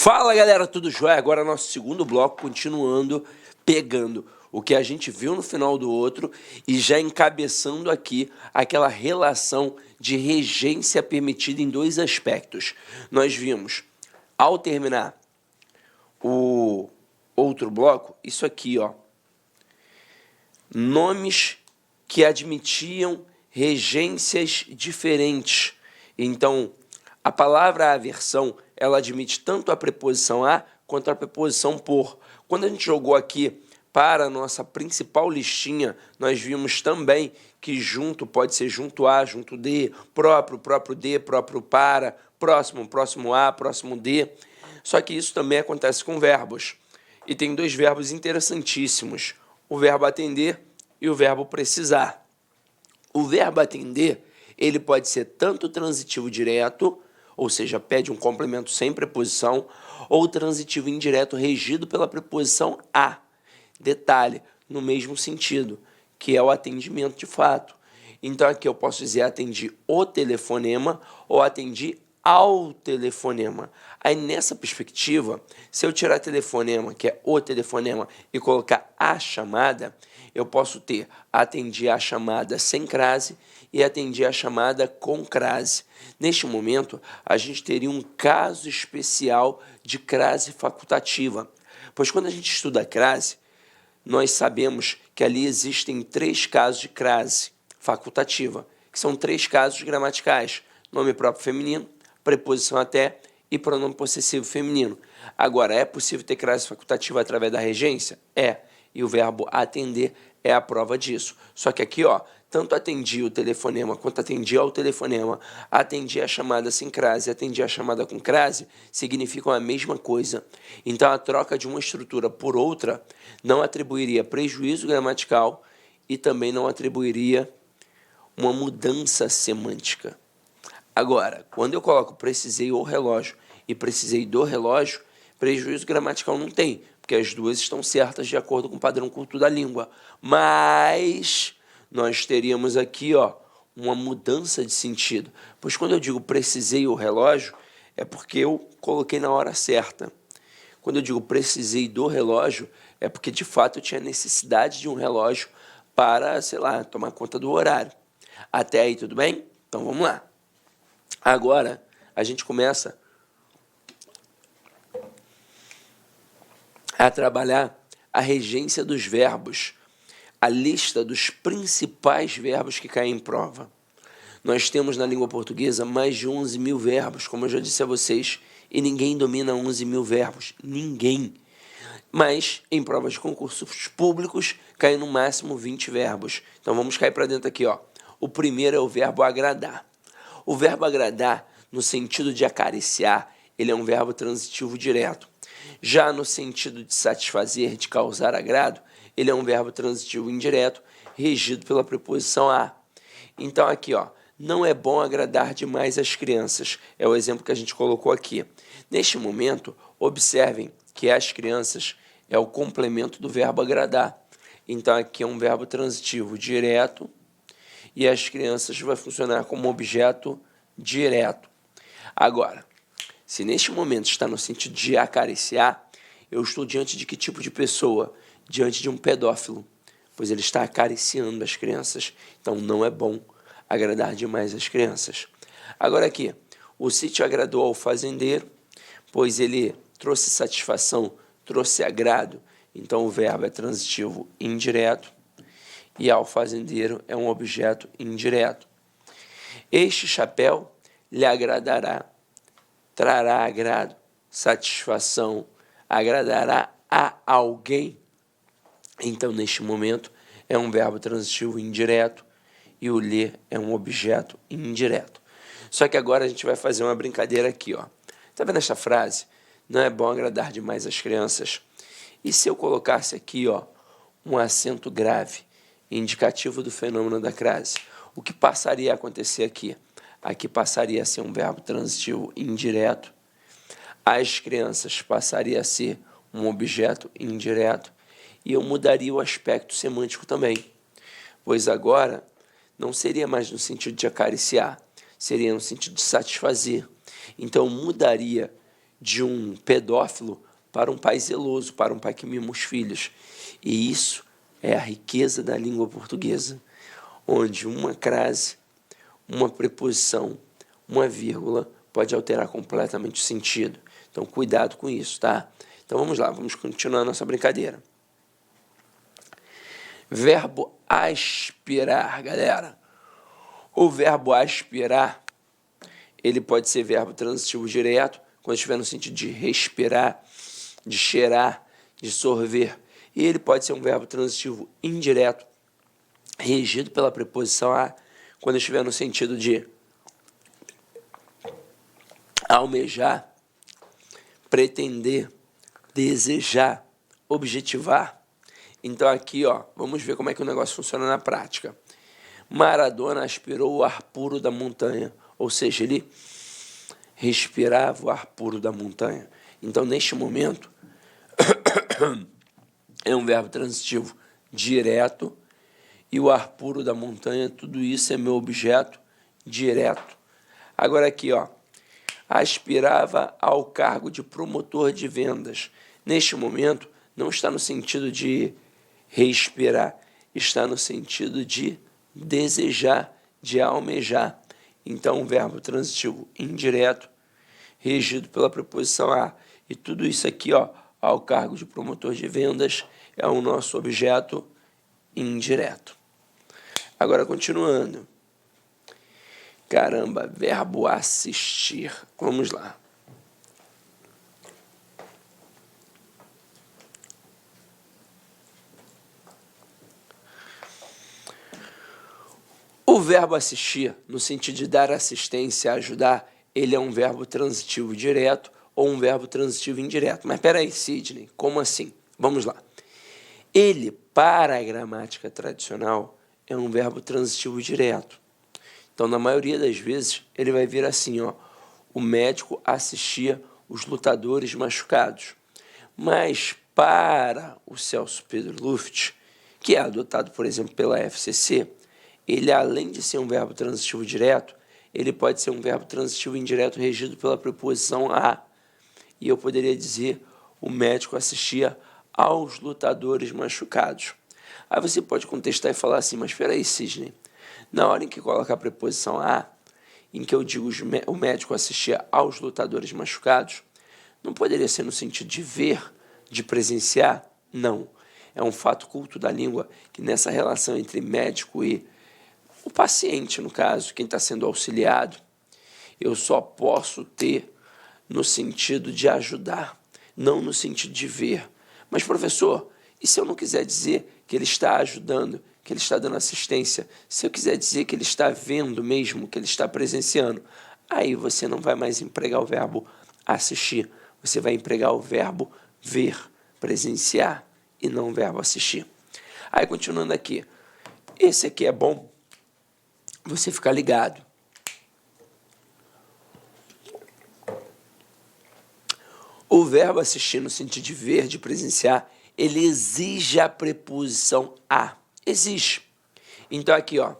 Fala galera, tudo jóia? Agora nosso segundo bloco, continuando, pegando o que a gente viu no final do outro e já encabeçando aqui aquela relação de regência permitida em dois aspectos. Nós vimos, ao terminar o outro bloco, isso aqui, ó, nomes que admitiam regências diferentes. Então, a palavra aversão, ela admite tanto a preposição a quanto a preposição por. Quando a gente jogou aqui para a nossa principal listinha, nós vimos também que junto pode ser junto a, junto de, próprio, próprio de, próprio para, próximo, próximo a, próximo de. Só que isso também acontece com verbos. E tem dois verbos interessantíssimos, o verbo atender e o verbo precisar. O verbo atender, ele pode ser tanto transitivo direto, ou seja, pede um complemento sem preposição, ou transitivo indireto regido pela preposição a. Detalhe, no mesmo sentido, que é o atendimento de fato. Então aqui eu posso dizer atendi o telefonema ou atendi ao telefonema. Aí nessa perspectiva, se eu tirar telefonema, que é o telefonema, e colocar a chamada, eu posso ter atendi a chamada sem crase e atendi a chamada com crase. Neste momento, a gente teria um caso especial de crase facultativa, pois quando a gente estuda a crase, nós sabemos que ali existem três casos de crase facultativa, que são três casos gramaticais: nome próprio feminino, preposição até e pronome possessivo feminino. Agora, é possível ter crase facultativa através da regência? É, e o verbo atender é a prova disso. Só que aqui, ó, tanto atendi o telefonema quanto atendi ao telefonema, atendi a chamada sem crase, atendi a chamada com crase, significam a mesma coisa. Então, a troca de uma estrutura por outra não atribuiria prejuízo gramatical e também não atribuiria uma mudança semântica. Agora, quando eu coloco precisei o relógio e precisei do relógio, prejuízo gramatical não tem, porque as duas estão certas de acordo com o padrão culto da língua. Mas nós teríamos aqui, ó, uma mudança de sentido. Pois quando eu digo precisei o relógio, é porque eu coloquei na hora certa. Quando eu digo precisei do relógio, é porque de fato eu tinha necessidade de um relógio para, sei lá, tomar conta do horário. Até aí tudo bem? Então vamos lá. Agora a gente começa a trabalhar a regência dos verbos, a lista dos principais verbos que caem em prova. Nós temos na língua portuguesa mais de 11 mil verbos, como eu já disse a vocês, e ninguém domina 11 mil verbos, ninguém. Mas em provas de concursos públicos caem no máximo 20 verbos. Então vamos cair para dentro aqui, ó. O primeiro é o verbo agradar. O verbo agradar, no sentido de acariciar, ele é um verbo transitivo direto. Já no sentido de satisfazer, de causar agrado, ele é um verbo transitivo indireto, regido pela preposição a. Então aqui, ó, não é bom agradar demais as crianças. É o exemplo que a gente colocou aqui. Neste momento, observem que as crianças é o complemento do verbo agradar. Então aqui é um verbo transitivo direto, e as crianças vai funcionar como objeto direto. Agora, se neste momento está no sentido de acariciar, eu estou diante de que tipo de pessoa? Diante de um pedófilo, pois ele está acariciando as crianças. Então não é bom agradar demais as crianças. Agora aqui, o sítio agradou ao fazendeiro, pois ele trouxe satisfação, trouxe agrado. Então o verbo é transitivo indireto. E ao fazendeiro é um objeto indireto. Este chapéu lhe agradará, trará agrado, satisfação, agradará a alguém. Então, neste momento, é um verbo transitivo indireto e o lhe é um objeto indireto. Só que agora a gente vai fazer uma brincadeira aqui, ó. Tá vendo essa frase? Não é bom agradar demais as crianças. E se eu colocasse aqui, ó, um acento grave, indicativo do fenômeno da crase, o que passaria a acontecer aqui? Aqui passaria a ser um verbo transitivo indireto, as crianças passaria a ser um objeto indireto, e eu mudaria o aspecto semântico também, pois agora não seria mais no sentido de acariciar, seria no sentido de satisfazer. Então mudaria de um pedófilo para um pai zeloso, para um pai que mima os filhos. E isso é a riqueza da língua portuguesa, onde uma crase, uma preposição, uma vírgula pode alterar completamente o sentido. Então, cuidado com isso, tá? Então, vamos lá, vamos continuar a nossa brincadeira. Verbo aspirar, galera. O verbo aspirar, ele pode ser verbo transitivo direto, quando estiver no sentido de respirar, de cheirar, de sorver. E ele pode ser um verbo transitivo indireto, regido pela preposição a, quando estiver no sentido de almejar, pretender, desejar, objetivar. Então aqui, ó, vamos ver como é que o negócio funciona na prática. Maradona aspirou o ar puro da montanha, ou seja, ele respirava o ar puro da montanha. Então, neste momento, é um verbo transitivo direto, e o ar puro da montanha, tudo isso é meu objeto direto. Agora aqui, ó, aspirava ao cargo de promotor de vendas. Neste momento, não está no sentido de respirar, está no sentido de desejar, de almejar. Então, um verbo transitivo indireto, regido pela preposição a. E tudo isso aqui, ó, ao cargo de promotor de vendas, é o nosso objeto indireto. Agora, continuando. Caramba, verbo assistir. Vamos lá. O verbo assistir, no sentido de dar assistência, ajudar, ele é um verbo transitivo direto ou um verbo transitivo indireto. Mas peraí, Sidney, como assim? Vamos lá. Ele, para a gramática tradicional, é um verbo transitivo direto. Então, na maioria das vezes, ele vai vir assim, ó, o médico assistia os lutadores machucados. Mas para o Celso Pedro Luft, que é adotado, por exemplo, pela FCC, ele, além de ser um verbo transitivo direto, ele pode ser um verbo transitivo indireto regido pela preposição a. E eu poderia dizer, o médico assistia aos lutadores machucados. Aí você pode contestar e falar assim, mas espera aí, Sidney, na hora em que coloca a preposição a, em que eu digo o médico assistia aos lutadores machucados, não poderia ser no sentido de ver, de presenciar? Não. É um fato culto da língua que nessa relação entre médico e o paciente, no caso, quem está sendo auxiliado, eu só posso ter no sentido de ajudar, não no sentido de ver. Mas, professor, e se eu não quiser dizer que ele está ajudando, que ele está dando assistência, se eu quiser dizer que ele está vendo mesmo, que ele está presenciando, aí você não vai mais empregar o verbo assistir, você vai empregar o verbo ver, presenciar, e não o verbo assistir. Aí, continuando aqui, esse aqui é bom você ficar ligado. O verbo assistir, no sentido de ver, de presenciar, ele exige a preposição a. Exige. Então, aqui, ó,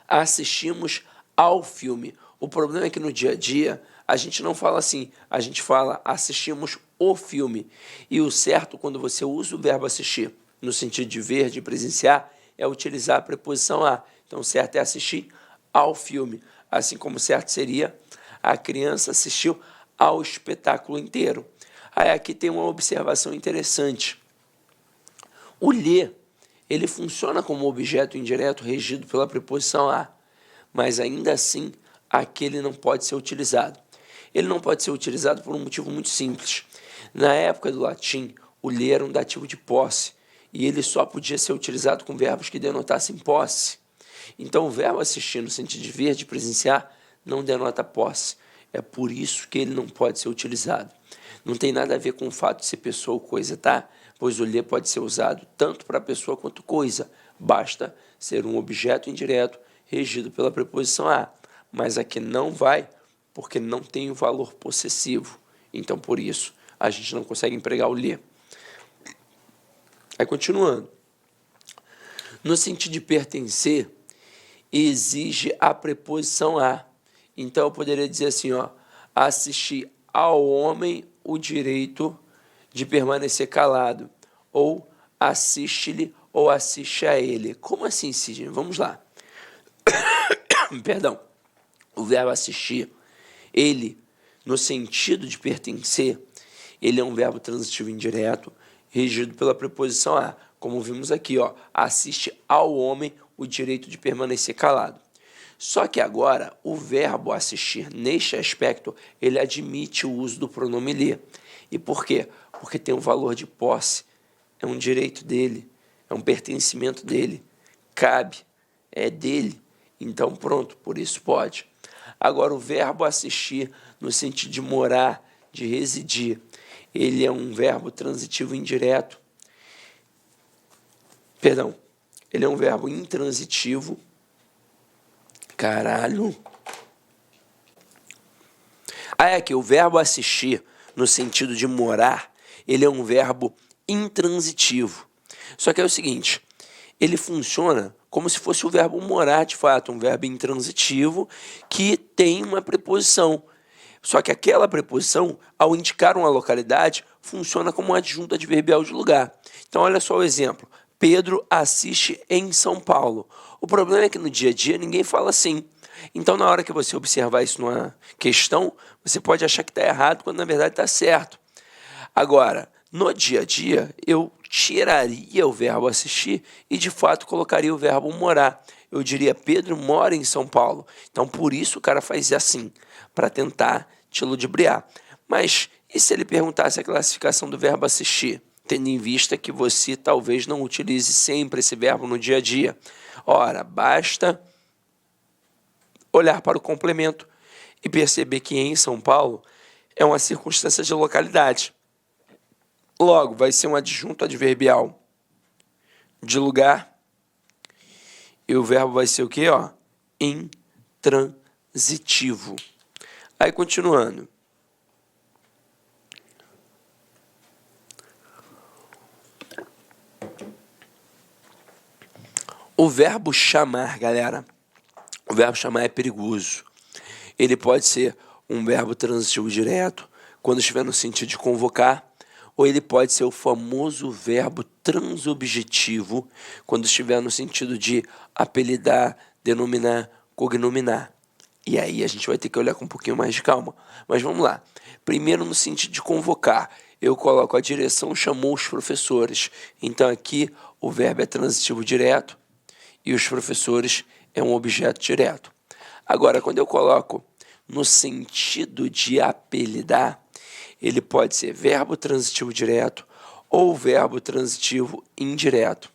assistimos ao filme. O problema é que no dia a dia, a gente não fala assim, a gente fala assistimos o filme. E o certo, quando você usa o verbo assistir, no sentido de ver, de presenciar, é utilizar a preposição a. Então, o certo é assistir ao filme. Assim como o certo seria a criança assistiu ao espetáculo inteiro. Aí aqui tem uma observação interessante. O ler, ele funciona como objeto indireto regido pela preposição a, mas ainda assim, aqui ele não pode ser utilizado. Ele não pode ser utilizado por um motivo muito simples. Na época do latim, o ler era um dativo de posse, e ele só podia ser utilizado com verbos que denotassem posse. Então, o verbo assistir, no sentido de ver, de presenciar, não denota posse. É por isso que ele não pode ser utilizado. Não tem nada a ver com o fato de ser pessoa ou coisa, tá? Pois o ler pode ser usado tanto para pessoa quanto coisa. Basta ser um objeto indireto regido pela preposição a. Mas aqui não vai, porque não tem o valor possessivo. Então, por isso, a gente não consegue empregar o ler. Aí, continuando. No sentido de pertencer, exige a preposição a. Então, eu poderia dizer assim, ó, assistir ao homem o direito de permanecer calado, ou assiste-lhe ou assiste a ele. Como assim, Sidney? Vamos lá. Perdão. O verbo assistir, ele, no sentido de pertencer, ele é um verbo transitivo indireto, regido pela preposição a, como vimos aqui, ó, assiste ao homem o direito de permanecer calado. Só que agora, o verbo assistir, neste aspecto, ele admite o uso do pronome lhe. E por quê? Porque tem um valor de posse, é um direito dele, é um pertencimento dele, cabe, é dele. Então, pronto, por isso pode. Agora, o verbo assistir, no sentido de morar, de residir, ele é um verbo transitivo indireto. Perdão, ele é um verbo intransitivo. Caralho. É que o verbo assistir, no sentido de morar, ele é um verbo intransitivo. Só que é o seguinte, ele funciona como se fosse o verbo morar, de fato, um verbo intransitivo que tem uma preposição. Só que aquela preposição, ao indicar uma localidade, funciona como um adjunto adverbial de lugar. Então, olha só o exemplo. Pedro assiste em São Paulo. O problema é que no dia a dia ninguém fala assim. Então, na hora que você observar isso numa questão, você pode achar que está errado, quando na verdade está certo. Agora, no dia a dia, eu tiraria o verbo assistir e, de fato, colocaria o verbo morar. Eu diria, Pedro mora em São Paulo. Então, por isso o cara faz assim, para tentar te ludibriar. Mas, e se ele perguntasse a classificação do verbo assistir? Tendo em vista que você talvez não utilize sempre esse verbo no dia a dia. Ora, basta olhar para o complemento e perceber que em São Paulo é uma circunstância de localidade. Logo, vai ser um adjunto adverbial de lugar e o verbo vai ser o quê? Ó? Intransitivo. Aí, continuando. O verbo chamar, galera, o verbo chamar é perigoso. Ele pode ser um verbo transitivo direto, quando estiver no sentido de convocar, ou ele pode ser o famoso verbo transobjetivo, quando estiver no sentido de apelidar, denominar, cognominar. E aí a gente vai ter que olhar com um pouquinho mais de calma. Mas vamos lá. Primeiro, no sentido de convocar, eu coloco a direção chamou os professores. Então aqui o verbo é transitivo direto e os professores é um objeto direto. Agora, quando eu coloco no sentido de apelidar, ele pode ser verbo transitivo direto ou verbo transitivo indireto.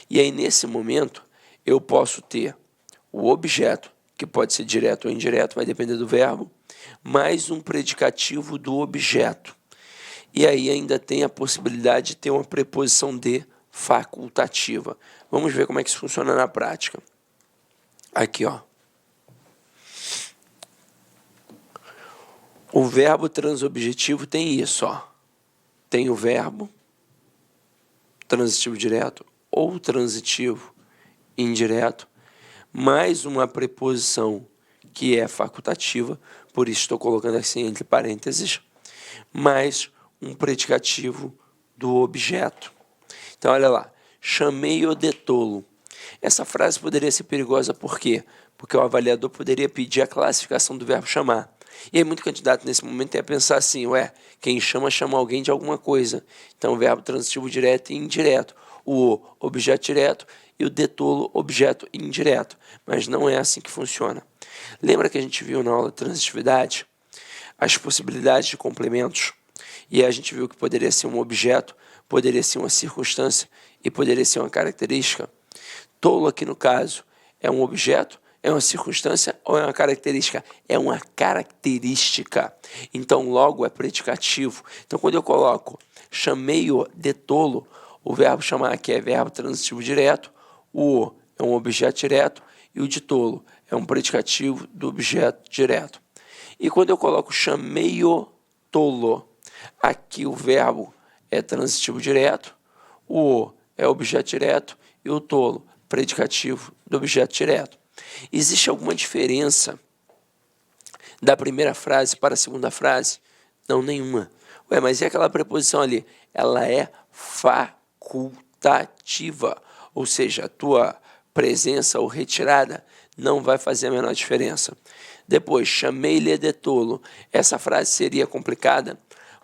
E aí, nesse momento, eu posso ter o objeto, que pode ser direto ou indireto, vai depender do verbo, mais um predicativo do objeto. E aí ainda tem a possibilidade de ter uma preposição de facultativa. Vamos ver como é que isso funciona na prática. Aqui, ó. O verbo transobjetivo tem isso, ó. Tem o verbo transitivo direto ou transitivo indireto, mais uma preposição que é facultativa, por isso estou colocando assim entre parênteses, mais um predicativo do objeto. Então, olha lá, chamei-o de tolo. Essa frase poderia ser perigosa por quê? Porque o avaliador poderia pedir a classificação do verbo chamar. E aí muito candidato nesse momento ia pensar assim, quem chama alguém de alguma coisa. Então, o verbo transitivo direto e indireto. O objeto direto e o de tolo, objeto indireto. Mas não é assim que funciona. Lembra que a gente viu na aula de transitividade as possibilidades de complementos? E a gente viu que poderia ser um objeto, poderia ser uma circunstância e poderia ser uma característica. Tolo aqui no caso é um objeto, é uma circunstância ou é uma característica? É uma característica. Então, logo é predicativo. Então, quando eu coloco chamei-o de tolo, o verbo chamar aqui é verbo transitivo direto, o é um objeto direto e o de tolo é um predicativo do objeto direto. E quando eu coloco chamei-o tolo, aqui o verbo é transitivo direto, o é objeto direto e o tolo, predicativo do objeto direto. Existe alguma diferença da primeira frase para a segunda frase? Não, nenhuma. Ué, mas e aquela preposição ali? Ela é facultativa, ou seja, a tua presença ou retirada não vai fazer a menor diferença. Depois, chamei-lhe de tolo. Essa frase seria complicada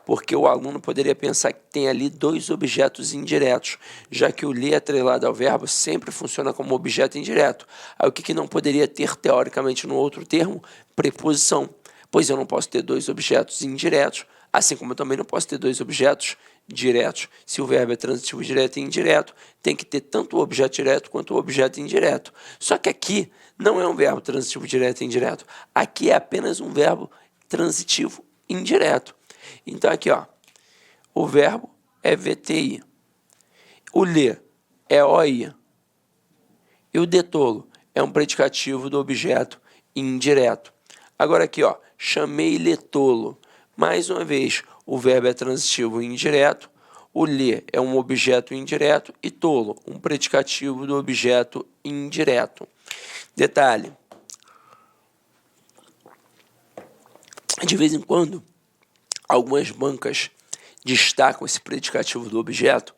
porque o aluno poderia pensar que tem ali dois objetos indiretos, já que o lhe atrelado ao verbo sempre funciona como objeto indireto. Aí o que não poderia ter teoricamente no outro termo? Preposição, pois eu não posso ter dois objetos indiretos, assim como eu também não posso ter dois objetos diretos. Se o verbo é transitivo direto e indireto, tem que ter tanto o objeto direto quanto o objeto indireto. Só que aqui não é um verbo transitivo direto e indireto. Aqui é apenas um verbo transitivo indireto. Então aqui, ó, o verbo é VTI, o lhe é OI e o de tolo é um predicativo do objeto indireto. Agora aqui, ó, chamei-lhe tolo. Mais uma vez, o verbo é transitivo indireto, o lhe é um objeto indireto e tolo, um predicativo do objeto indireto. Detalhe, de vez em quando, algumas bancas destacam esse predicativo do objeto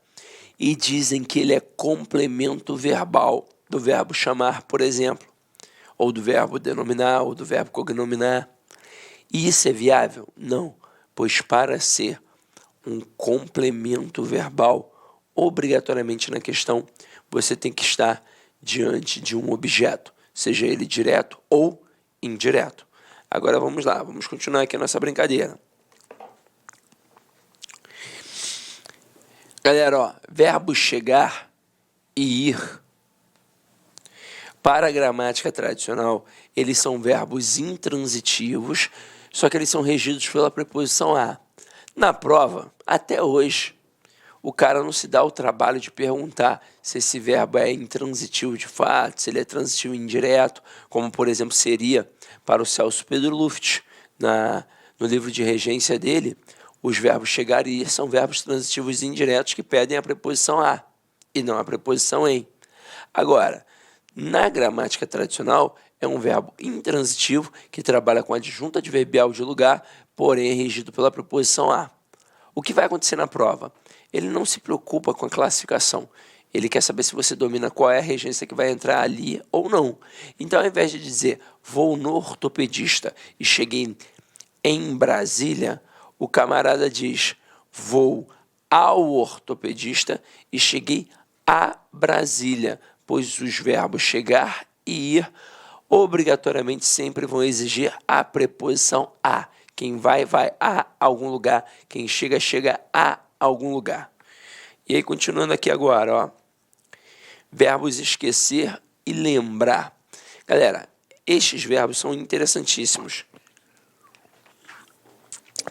e dizem que ele é complemento verbal do verbo chamar, por exemplo, ou do verbo denominar, ou do verbo cognominar. E isso é viável? Não, pois para ser um complemento verbal, obrigatoriamente na questão, você tem que estar diante de um objeto, seja ele direto ou indireto. Agora vamos lá, vamos continuar aqui a nossa brincadeira. Galera, ó, verbo chegar e ir. Para a gramática tradicional, eles são verbos intransitivos, só que eles são regidos pela preposição a. Na prova, até hoje, o cara não se dá o trabalho de perguntar se esse verbo é intransitivo de fato, se ele é transitivo indireto, como, por exemplo, seria para o Celso Pedro Luft, no livro de regência dele. Os verbos chegar e ir são verbos transitivos indiretos que pedem a preposição a e não a preposição em. Agora, na gramática tradicional, é um verbo intransitivo que trabalha com adjunto adverbial de lugar, porém é regido pela preposição a. O que vai acontecer na prova? Ele não se preocupa com a classificação. Ele quer saber se você domina qual é a regência que vai entrar ali ou não. Então, ao invés de dizer vou no ortopedista e cheguei em Brasília, o camarada diz vou ao ortopedista e cheguei a Brasília, pois os verbos chegar e ir obrigatoriamente sempre vão exigir a preposição a. Quem vai, vai a algum lugar. Quem chega, chega a algum lugar. E aí, continuando aqui agora, ó. Verbos esquecer e lembrar. Galera, estes verbos são interessantíssimos.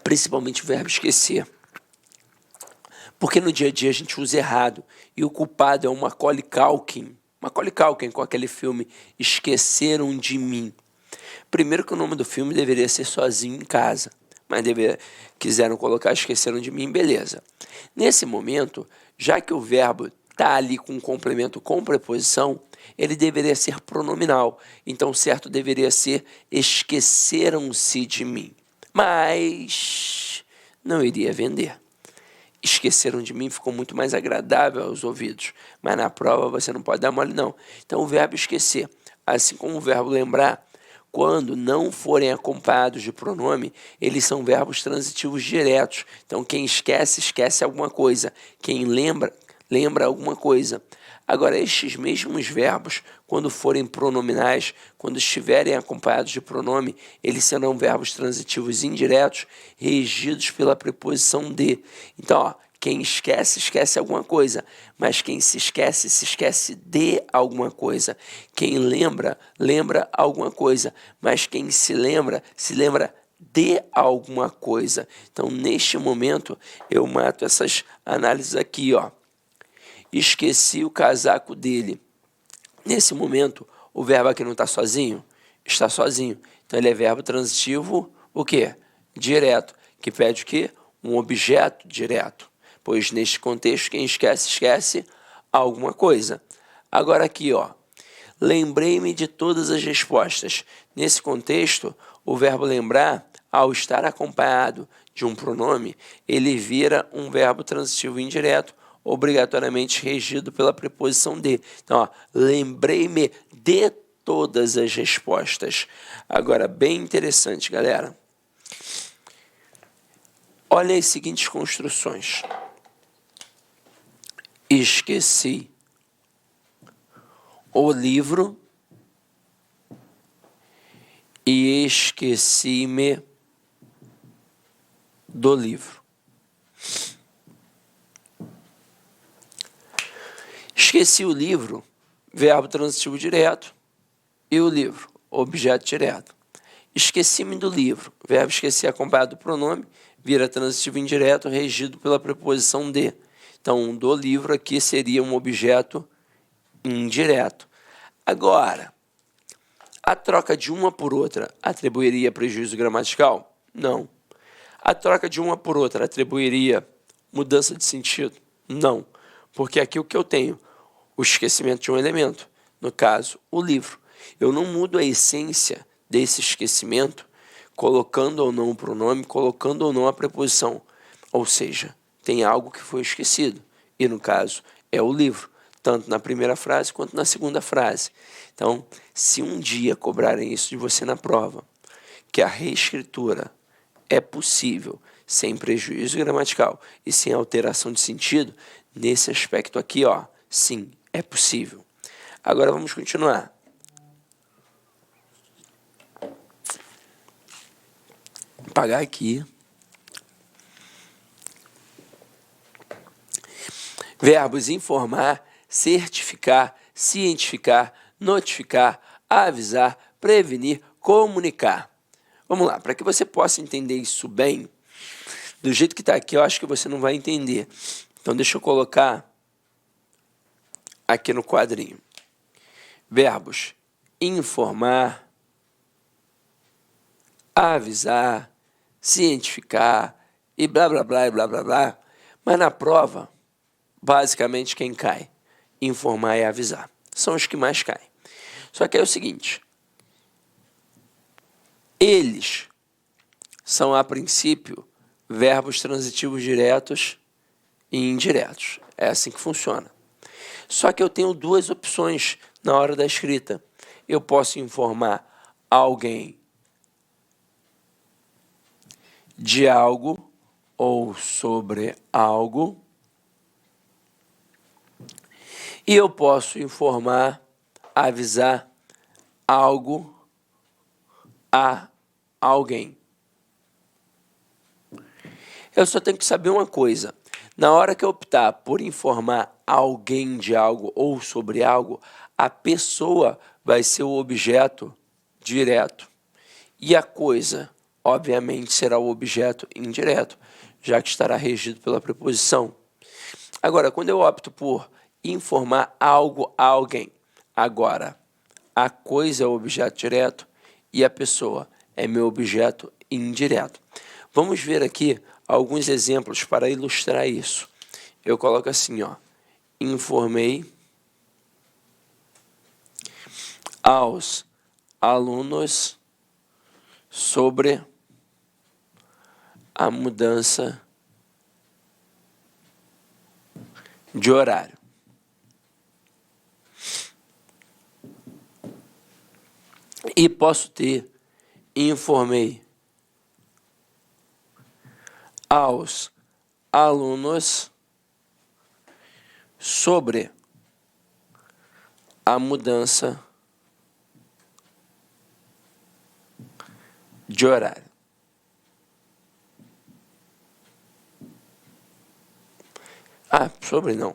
Principalmente o verbo esquecer. Porque no dia a dia a gente usa errado. E o culpado é o Macaulay Culkin. Macaulay Culkin com aquele filme Esqueceram de Mim. Primeiro que o nome do filme deveria ser Sozinho em Casa. Mas quiseram colocar Esqueceram de Mim, beleza. Nesse momento, já que o verbo está ali com um complemento com preposição, ele deveria ser pronominal. Então, o certo deveria ser esqueceram-se de mim. Mas não iria vender. Esqueceram de mim ficou muito mais agradável aos ouvidos. Mas na prova você não pode dar mole, não. Então, o verbo esquecer, assim como o verbo lembrar, quando não forem acompanhados de pronome, eles são verbos transitivos diretos. Então, quem esquece, esquece alguma coisa. Quem lembra, lembra alguma coisa. Agora, estes mesmos verbos, quando forem pronominais, quando estiverem acompanhados de pronome, eles serão verbos transitivos indiretos, regidos pela preposição de. Então, ó, quem esquece, esquece alguma coisa, mas quem se esquece de alguma coisa. Quem lembra, lembra alguma coisa, mas quem se lembra de alguma coisa. Então, neste momento, eu mato essas análises aqui, ó. Esqueci o casaco dele. Nesse momento, o verbo aqui não está sozinho? Está sozinho. Então, ele é verbo transitivo, o quê? Direto, que pede o quê? Um objeto direto. Pois, neste contexto, quem esquece, esquece alguma coisa. Agora aqui, ó. Lembrei-me de todas as respostas. Nesse contexto, o verbo lembrar, ao estar acompanhado de um pronome, ele vira um verbo transitivo indireto, obrigatoriamente regido pela preposição de. Então, ó, lembrei-me de todas as respostas. Agora, bem interessante, galera. Olha as seguintes construções. Esqueci o livro e esqueci-me do livro. Esqueci o livro, verbo transitivo direto, e o livro, objeto direto. Esqueci-me do livro, verbo esquecer acompanhado do pronome, vira transitivo indireto, regido pela preposição de. Então, do livro aqui seria um objeto indireto. Agora, a troca de uma por outra atribuiria prejuízo gramatical? Não. A troca de uma por outra atribuiria mudança de sentido? Não. Porque aqui o que eu tenho? O esquecimento de um elemento. No caso, o livro. Eu não mudo a essência desse esquecimento colocando ou não o pronome, colocando ou não a preposição. Ou seja, tem algo que foi esquecido. E no caso, é o livro. Tanto na primeira frase quanto na segunda frase. Então, se um dia cobrarem isso de você na prova, que a reescritura é possível sem prejuízo gramatical e sem alteração de sentido, nesse aspecto aqui, ó, sim, é possível. Agora vamos continuar. Apagar aqui. Verbos informar, certificar, cientificar, notificar, avisar, prevenir, comunicar. Vamos lá, para que você possa entender isso bem, do jeito que está aqui, eu acho que você não vai entender. Então, deixa eu colocar aqui no quadrinho. Verbos informar, avisar, cientificar e blá, blá, blá, e blá, blá, blá. Mas na prova, basicamente, quem cai? Informar e avisar. São os que mais caem. Só que é o seguinte. Eles são, a princípio, verbos transitivos diretos e indiretos. É assim que funciona. Só que eu tenho duas opções na hora da escrita. Eu posso informar alguém de algo ou sobre algo. E eu posso informar, avisar algo a alguém. Eu só tenho que saber uma coisa. Na hora que eu optar por informar alguém de algo ou sobre algo, a pessoa vai ser o objeto direto. E a coisa, obviamente, será o objeto indireto, já que estará regido pela preposição. Agora, quando eu opto por informar algo a alguém, agora, a coisa é o objeto direto e a pessoa é meu objeto indireto. Vamos ver aqui alguns exemplos para ilustrar isso. Eu coloco assim, ó, informei aos alunos sobre a mudança de horário. E posso ter informei aos alunos sobre a mudança de horário. Ah, sobre não.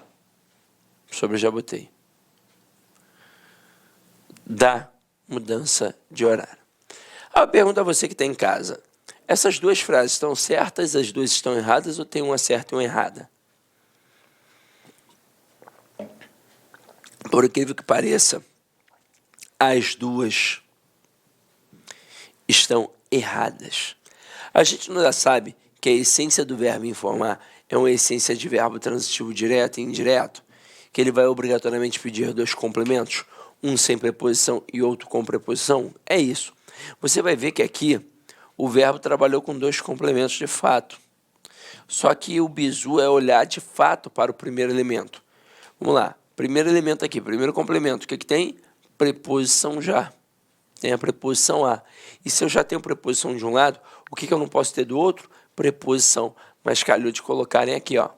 Sobre já botei. Da mudança de horário. Eu pergunto a você que está em casa. Essas duas frases estão certas, as duas estão erradas ou tem uma certa e uma errada? Por incrível que pareça, as duas estão erradas. A gente não já sabe que a essência do verbo informar é uma essência de verbo transitivo direto e indireto, que ele vai obrigatoriamente pedir dois complementos, um sem preposição e outro com preposição? É isso. Você vai ver que aqui o verbo trabalhou com dois complementos de fato. Só que o bizu é olhar de fato para o primeiro elemento. Vamos lá. Primeiro elemento aqui, primeiro complemento. O que tem? Preposição já. Tem a preposição a. E se eu já tenho preposição de um lado, o que eu não posso ter do outro? Preposição. Mas calhou de colocarem aqui, ó,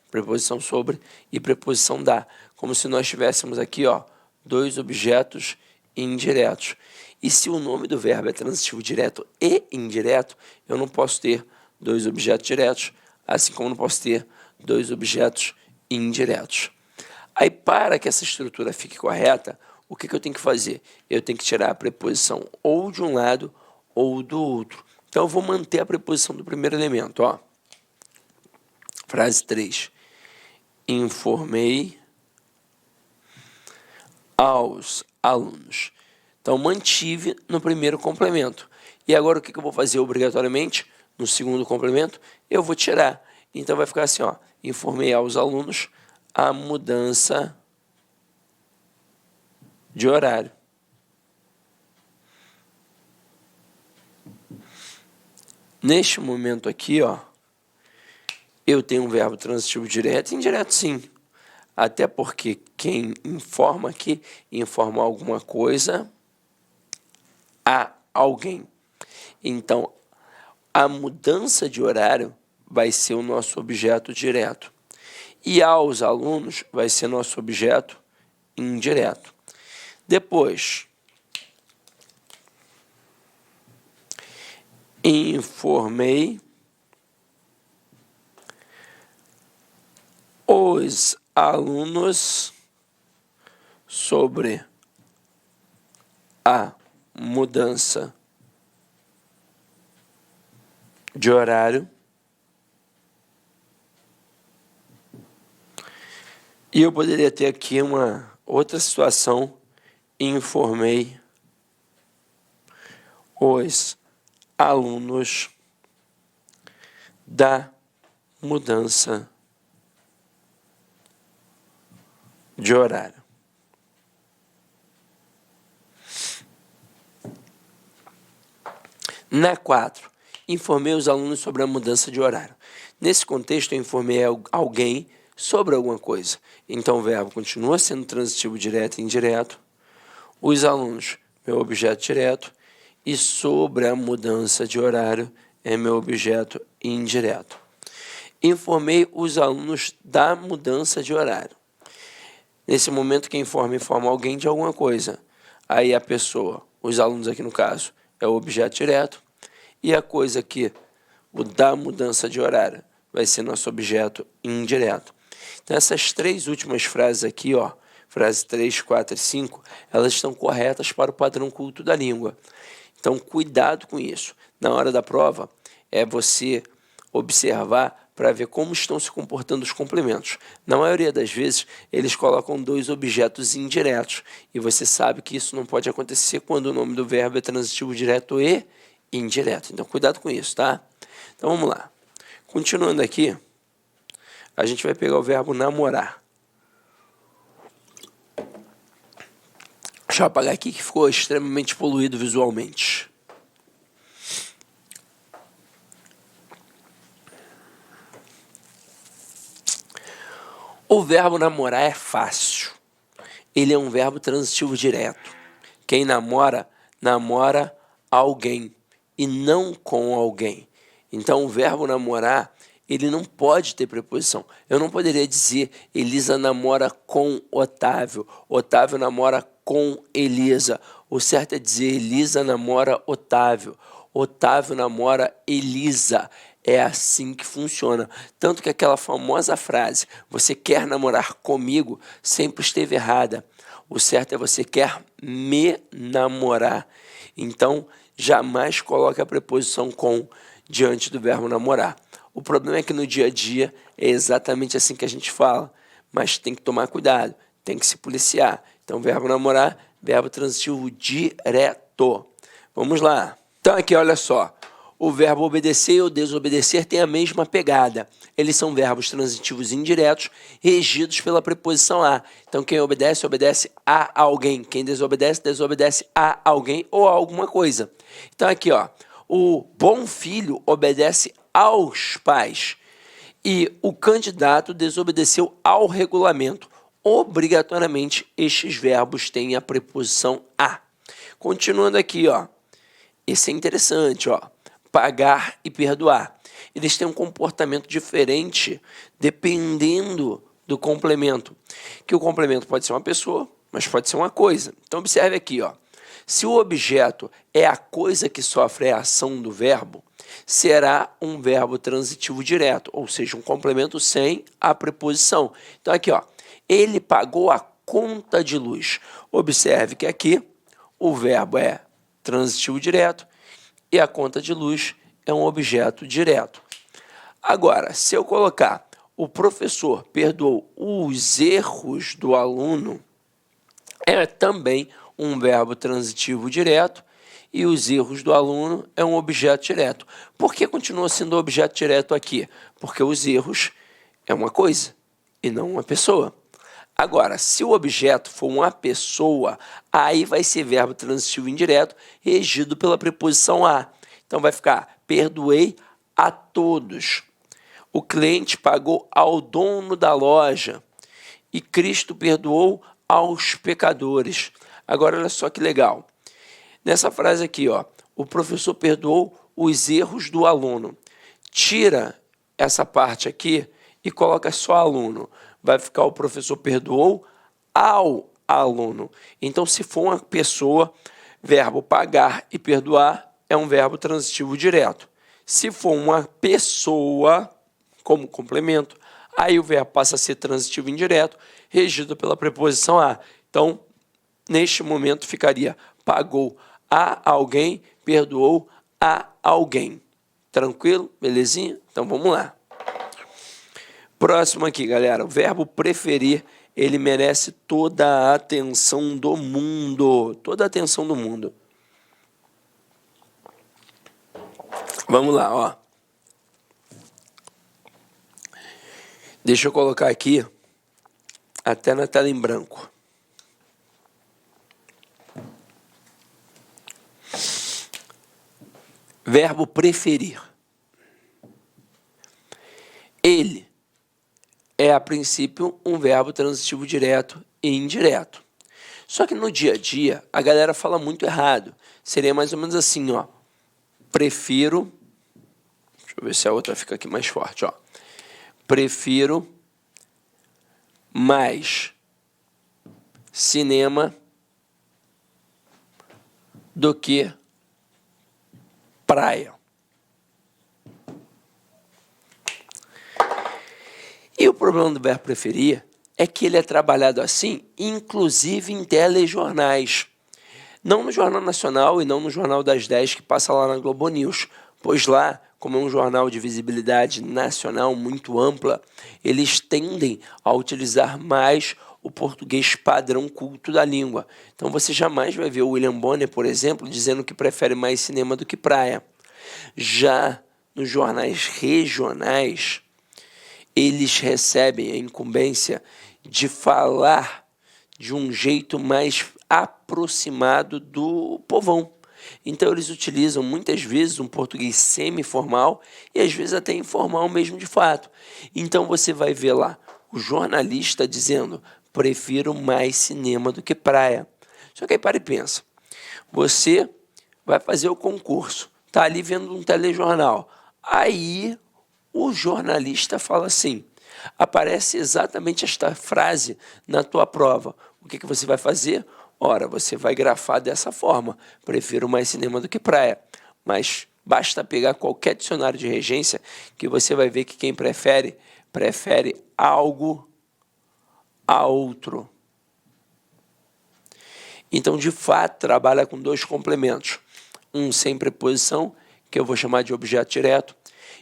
preposição sobre e preposição da. Como se nós tivéssemos aqui, ó, dois objetos indiretos. E se o nome do verbo é transitivo direto e indireto, eu não posso ter dois objetos diretos, assim como não posso ter dois objetos indiretos. Aí, para que essa estrutura fique correta, o que eu tenho que fazer? Eu tenho que tirar a preposição ou de um lado ou do outro. Então, eu vou manter a preposição do primeiro elemento. Ó. Frase 3. Informei aos alunos. Então, mantive no primeiro complemento. E agora, o que eu vou fazer obrigatoriamente? No segundo complemento, eu vou tirar. Então, vai ficar assim, ó. Informei aos alunos a mudança de horário. Neste momento aqui, ó, eu tenho um verbo transitivo direto e indireto, sim. Até porque quem informa aqui, informa alguma coisa a alguém. Então, a mudança de horário vai ser o nosso objeto direto. E aos alunos vai ser nosso objeto indireto. Depois, informei os alunos sobre a mudança de horário. E eu poderia ter aqui uma outra situação. Informei os alunos da mudança de horário. Na 4, informei os alunos sobre a mudança de horário. Nesse contexto, eu informei alguém sobre alguma coisa. Então, o verbo continua sendo transitivo direto e indireto. Os alunos, meu objeto direto. E sobre a mudança de horário é meu objeto indireto. Informei os alunos da mudança de horário. Nesse momento, quem informa alguém de alguma coisa. Aí a pessoa, os alunos aqui no caso, é o objeto direto. E a coisa aqui, o da mudança de horário, vai ser nosso objeto indireto. Então, essas três últimas frases aqui, ó, frases 3, 4 e 5, elas estão corretas para o padrão culto da língua. Então, cuidado com isso. Na hora da prova, é você observar para ver como estão se comportando os complementos. Na maioria das vezes, eles colocam dois objetos indiretos. E você sabe que isso não pode acontecer quando o nome do verbo é transitivo direto e indireto. Então, cuidado com isso, tá? Então, vamos lá. Continuando aqui, a gente vai pegar o verbo namorar. Deixa eu apagar aqui que ficou extremamente poluído visualmente. O verbo namorar é fácil. Ele é um verbo transitivo direto. Quem namora, namora alguém e não com alguém. Então, o verbo namorar, ele não pode ter preposição. Eu não poderia dizer Elisa namora com Otávio, Otávio namora com Elisa. O certo é dizer Elisa namora Otávio, Otávio namora Elisa. É assim que funciona. Tanto que aquela famosa frase, você quer namorar comigo, sempre esteve errada. O certo é você quer me namorar. Então, jamais coloque a preposição com diante do verbo namorar. O problema é que no dia a dia é exatamente assim que a gente fala, mas tem que tomar cuidado, tem que se policiar. Então, verbo namorar, verbo transitivo direto. Vamos lá. Então, aqui, olha só. O verbo obedecer ou desobedecer tem a mesma pegada. Eles são verbos transitivos indiretos, regidos pela preposição a. Então, quem obedece, obedece a alguém. Quem desobedece, desobedece a alguém ou a alguma coisa. Então, aqui, ó, O bom filho obedece aos pais e o candidato desobedeceu ao regulamento. Obrigatoriamente, estes verbos têm a preposição a. Continuando aqui, ó. Esse é interessante, ó. Pagar e perdoar. Eles têm um comportamento diferente dependendo do complemento. Que o complemento pode ser uma pessoa, mas pode ser uma coisa. Então, observe aqui, ó. Se o objeto é a coisa que sofre a ação do verbo, será um verbo transitivo direto, ou seja, um complemento sem a preposição. Então, aqui, ó. Ele pagou a conta de luz. Observe que aqui o verbo é transitivo direto e a conta de luz é um objeto direto. Agora, se eu colocar o professor perdoou os erros do aluno, é também um verbo transitivo direto e os erros do aluno é um objeto direto. Por que continua sendo objeto direto aqui? Porque os erros é uma coisa e não uma pessoa. Agora, se o objeto for uma pessoa, aí vai ser verbo transitivo indireto regido pela preposição a. Então, vai ficar, perdoei a todos. O cliente pagou ao dono da loja e Cristo perdoou aos pecadores. Agora, olha só que legal. Nessa frase aqui, ó, o professor perdoou os erros do aluno. Tira essa parte aqui e coloca só aluno. Vai ficar o professor perdoou ao aluno. Então, se for uma pessoa, verbo pagar e perdoar é um verbo transitivo direto. Se for uma pessoa, como complemento, aí o verbo passa a ser transitivo indireto, regido pela preposição a. Então, neste momento, ficaria pagou a alguém, perdoou a alguém. Tranquilo? Belezinha? Então, vamos lá. Próximo aqui, galera. O verbo preferir, ele merece toda a atenção do mundo. Toda a atenção do mundo. Vamos lá, ó. Deixa eu colocar aqui, até na tela em branco. Verbo preferir. Ele é, a princípio, um verbo transitivo direto e indireto. Só que no dia a dia, a galera fala muito errado. Seria mais ou menos assim, ó. Prefiro... Deixa eu ver se a outra fica aqui mais forte, ó. Prefiro mais cinema do que praia. E o problema do verbo preferir é que ele é trabalhado assim, inclusive em telejornais. Não no Jornal Nacional e não no Jornal das 10 que passa lá na Globo News, pois lá, como é um jornal de visibilidade nacional muito ampla, eles tendem a utilizar mais o português padrão culto da língua. Então você jamais vai ver o William Bonner, por exemplo, dizendo que prefere mais cinema do que praia. Já nos jornais regionais, eles recebem a incumbência de falar de um jeito mais aproximado do povão. Então, eles utilizam muitas vezes um português semi-formal e às vezes até informal mesmo de fato. Então, você vai ver lá o jornalista dizendo: prefiro mais cinema do que praia. Só que aí para e pensa. Você vai fazer o concurso, está ali vendo um telejornal. Aí o jornalista fala assim, aparece exatamente esta frase na tua prova. O que você vai fazer? Ora, você vai grafar dessa forma. Prefiro mais cinema do que praia. Mas basta pegar qualquer dicionário de regência que você vai ver que quem prefere algo a outro. Então, de fato, trabalha com dois complementos. Um sem preposição, que eu vou chamar de objeto direto,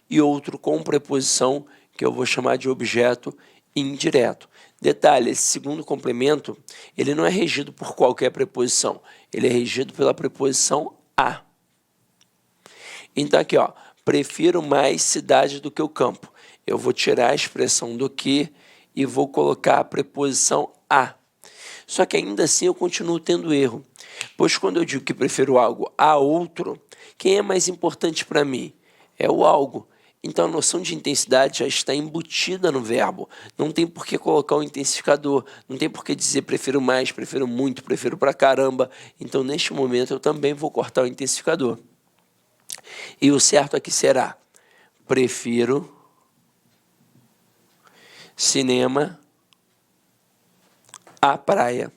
e outro com preposição, que eu vou chamar de objeto indireto. Detalhe, esse segundo complemento, ele não é regido por qualquer preposição, ele é regido pela preposição a. Então aqui, ó, prefiro mais cidade do que o campo. Eu vou tirar a expressão do que e vou colocar a preposição a. Só que ainda assim eu continuo tendo erro, pois quando eu digo que prefiro algo a outro, Quem é mais importante para mim? É o algo. Então, a noção de intensidade já está embutida no verbo. Não tem por que colocar o intensificador, não tem por que dizer prefiro mais, prefiro muito, prefiro pra caramba. Então, neste momento, eu também vou cortar o intensificador. E o certo aqui será: prefiro cinema à praia.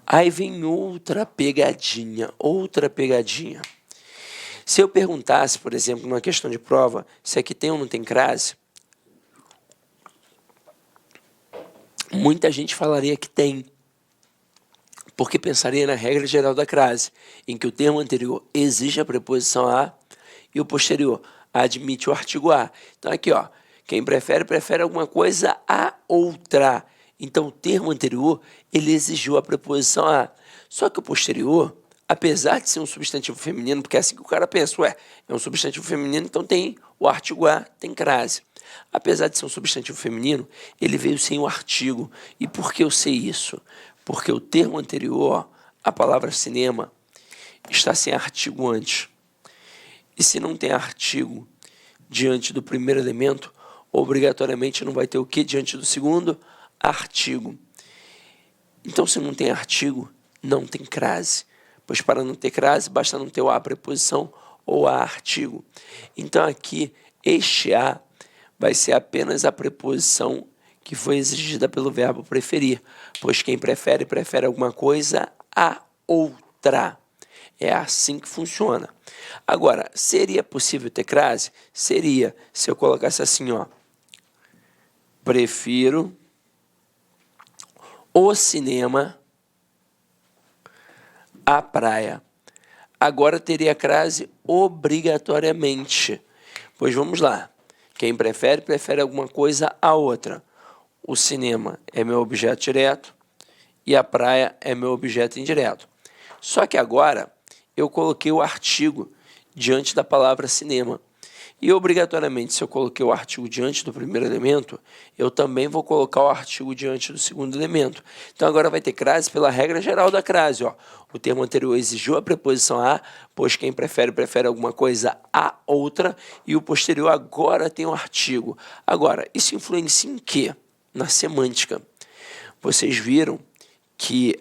Aí vem outra pegadinha, Se eu perguntasse, por exemplo, numa questão de prova, se aqui tem ou não tem crase, muita gente falaria que tem, porque pensaria na regra geral da crase, em que o termo anterior exige a preposição a e o posterior admite o artigo a. Então aqui, ó, quem prefere, prefere alguma coisa a outra. Então o termo anterior, ele exigiu a preposição a. Só que o posterior, apesar de ser um substantivo feminino, porque é assim que o cara pensa, ué, é um substantivo feminino, então tem o artigo a, tem crase. Apesar de ser um substantivo feminino, ele veio sem o artigo. E por que eu sei isso? Porque o termo anterior, a palavra cinema, está sem artigo antes. E se não tem artigo diante do primeiro elemento, obrigatoriamente não vai ter o que diante do segundo? Artigo. Então, se não tem artigo, não tem crase. Pois para não ter crase, basta não ter o a preposição ou a artigo. Então, aqui, este a vai ser apenas a preposição que foi exigida pelo verbo preferir. Pois quem prefere, prefere alguma coisa a outra. É assim que funciona. Agora, seria possível ter crase? Seria, se eu colocasse assim, ó. Prefiro o cinema à praia. Agora teria crase obrigatoriamente. Pois vamos lá. Quem prefere, prefere alguma coisa a outra. O cinema é meu objeto direto e a praia é meu objeto indireto. Só que agora eu coloquei o artigo diante da palavra cinema. E, obrigatoriamente, se eu coloquei o artigo diante do primeiro elemento, eu também vou colocar o artigo diante do segundo elemento. Então, agora vai ter crase pela regra geral da crase. Ó. O termo anterior exigiu a preposição a, pois quem prefere, prefere alguma coisa a outra, e o posterior agora tem o artigo. Agora, isso influencia em quê? Na semântica. Vocês viram que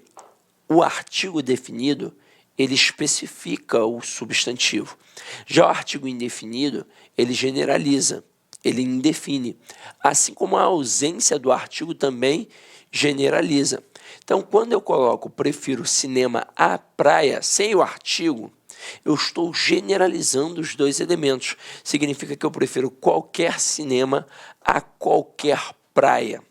o artigo definido, ele especifica o substantivo. Já o artigo indefinido, ele generaliza, ele indefine. Assim como a ausência do artigo também generaliza. Então, quando eu coloco prefiro cinema à praia sem o artigo, eu estou generalizando os dois elementos. Significa que eu prefiro qualquer cinema a qualquer praia.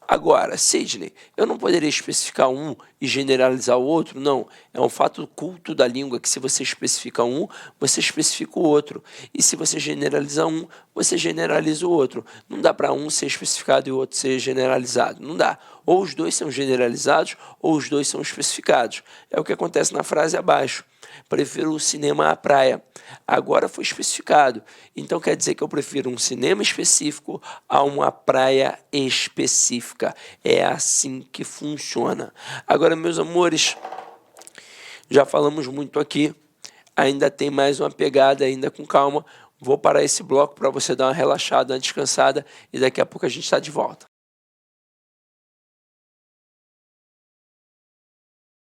Agora, Sidney, eu não poderia especificar um e generalizar o outro? Não, é um fato culto da língua que se você especifica um, você especifica o outro. E se você generaliza um, você generaliza o outro. Não dá para um ser especificado e o outro ser generalizado. Não dá. Ou os dois são generalizados ou os dois são especificados. É o que acontece na frase abaixo. Prefiro o cinema à praia. Agora foi especificado. Então quer dizer que eu prefiro um cinema específico a uma praia específica. É assim que funciona. Agora, meus amores, já falamos muito aqui. Ainda tem mais uma pegada, ainda com calma. Vou parar esse bloco para você dar uma relaxada, uma descansada e daqui a pouco a gente está de volta.